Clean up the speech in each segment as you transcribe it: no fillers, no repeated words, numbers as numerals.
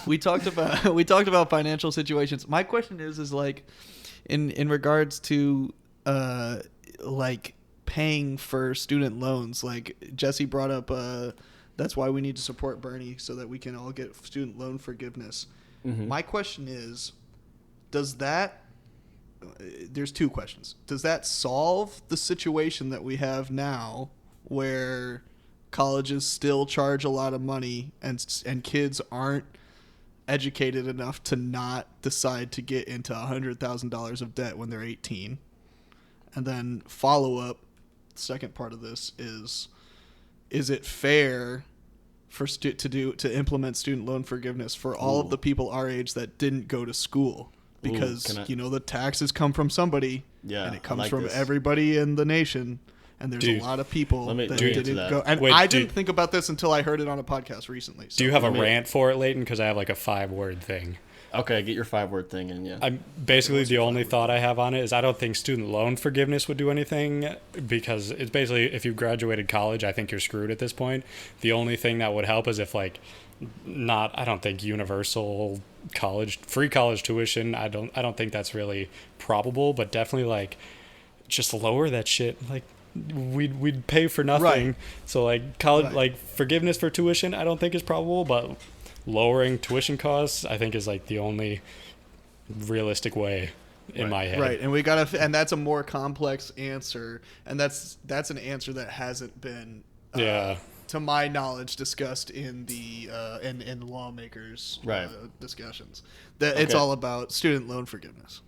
we talked about financial situations. My question is like in regards to like paying for student loans. Like Jesse brought up that's why we need to support Bernie so that we can all get student loan forgiveness. Mm-hmm. My question is, does that there's two questions. Does that solve the situation that we have now where colleges still charge a lot of money and kids aren't educated enough to not decide to get into $100,000 of debt when they're 18? And then follow up, second part of this is it fair for to implement student loan forgiveness for all of the people our age that didn't go to school? Because the taxes come from somebody, and it comes from everybody in the nation, and there's a lot of people that didn't go. And I didn't think about this until I heard it on a podcast recently. So do you have a rant for it, Leighton? Because I have like a 5-word thing. Okay, get your 5-word thing in. Yeah. I'm basically the only thought I have on it is I don't think student loan forgiveness would do anything, because it's basically if you graduated college, I think you're screwed at this point. The only thing that would help is if I don't think universal free college tuition. I don't think that's really probable, but definitely like just lower that shit. Like we'd pay for nothing. Right. So like college, like forgiveness for tuition, I don't think is probable, but lowering tuition costs, I think is like the only realistic way in my head. Right. And and that's a more complex answer. And that's an answer that hasn't been, to my knowledge, discussed in the in lawmakers' discussions. That it's all about student loan forgiveness.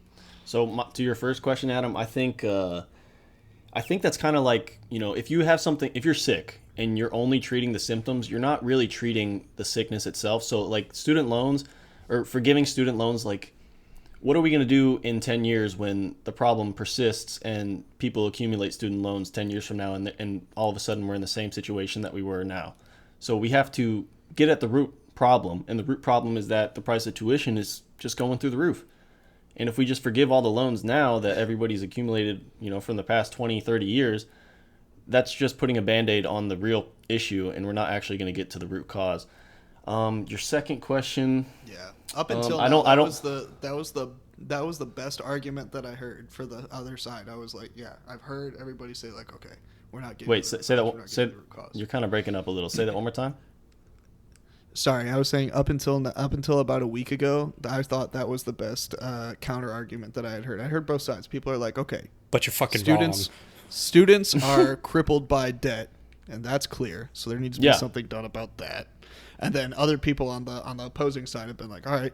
So to your first question, Adam, I think that's kind of like, if you have something, if you're sick and you're only treating the symptoms, you're not really treating the sickness itself. So like student loans or forgiving student loans, like what are we going to do in 10 years when the problem persists and people accumulate student loans 10 years from now and all of a sudden we're in the same situation that we were now? So we have to get at the root problem, and the root problem is that the price of tuition is just going through the roof. And if we just forgive all the loans now that everybody's accumulated, from the past 20, 30 years, that's just putting a Band-Aid on the real issue, and we're not actually going to get to the root cause. Your second question. Yeah. Up until now, that was the best argument that I heard for the other side. I was like, yeah, I've heard everybody say like, okay, we're not getting. Wait, say that. You're kind of breaking up a little. Say that one more time. Sorry, I was saying up until about a week ago, I thought that was the best counter argument that I had heard. I heard both sides. People are like, okay, but you're fucking wrong. Students are crippled by debt, and that's clear. So there needs to be something done about that. And then other people on the opposing side have been like, all right,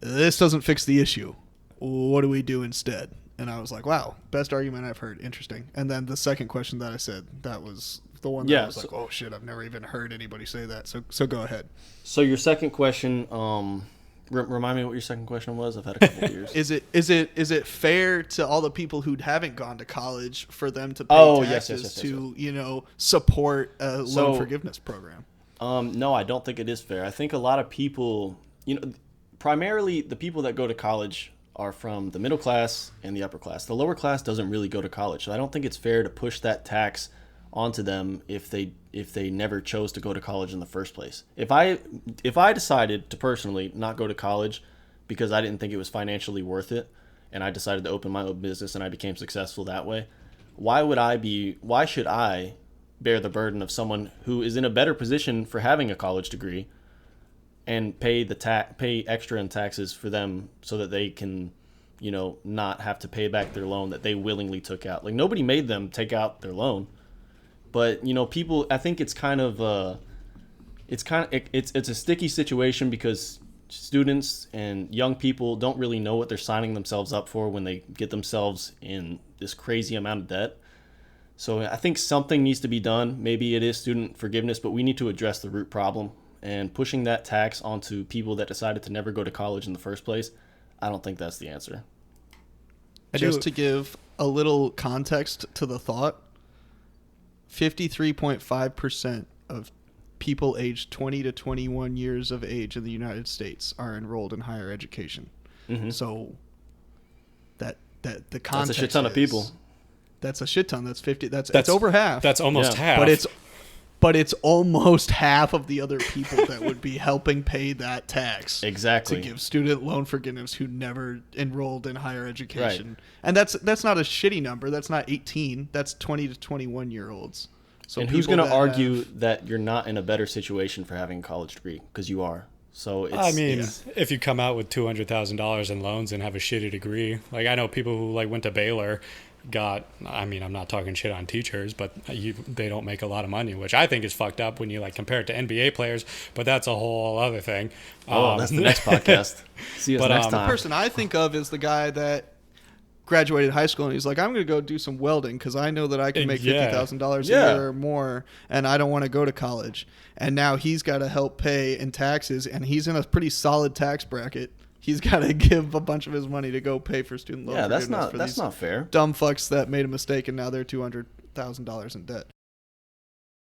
this doesn't fix the issue. What do we do instead? And I was like, wow, best argument I've heard. Interesting. And then the second question that I said, that was the one that I was like, oh shit, I've never even heard anybody say that. So go ahead. So your second question, remind me what your second question was. I've had a couple of years. Is it fair to all the people who haven't gone to college for them to pay taxes to support a loan forgiveness program? No, I don't think it is fair. I think a lot of people, primarily the people that go to college are from the middle class and the upper class. The lower class doesn't really go to college, so I don't think it's fair to push that tax onto them if they never chose to go to college in the first place. If I decided to personally not go to college because I didn't think it was financially worth it, and I decided to open my own business and I became successful that way, why should I bear the burden of someone who is in a better position for having a college degree and pay extra in taxes for them so that they can, not have to pay back their loan that they willingly took out? Like, nobody made them take out their loan, but people, I think it's a sticky situation because students and young people don't really know what they're signing themselves up for when they get themselves in this crazy amount of debt. So I think something needs to be done. Maybe it is student forgiveness, but we need to address the root problem. And pushing that tax onto people that decided to never go to college in the first place, I don't think that's the answer. Just to give a little context to the thought, 53.5% of people aged 20 to 21 years of age in the United States are enrolled in higher education. Mm-hmm. So that the context, that's a shit ton of people. That's a shit ton. That's 50. That's over half. That's almost half. But it's but it's almost half of the other people that would be helping pay that tax. Exactly. To give student loan forgiveness who never enrolled in higher education. Right. And that's not a shitty number. That's not 18. That's 20 to 21-year-olds. So and who's going to argue that you're not in a better situation for having a college degree? Because you are. So it's, if you come out with $200,000 in loans and have a shitty degree, like I know people who like went to Baylor, I'm not talking shit on teachers, but they don't make a lot of money, which I think is fucked up when you like compare it to NBA players. But that's a whole other thing. That's the next podcast. See us next time. The person I think of is the guy that graduated high school and he's like, I'm going to go do some welding because I know that I can make $50,000 a year or more, and I don't want to go to college. And now he's got to help pay in taxes, and he's in a pretty solid tax bracket. He's got to give a bunch of his money to go pay for student loan. Yeah, that's not fair. Dumb fucks that made a mistake and now they're $200,000 in debt.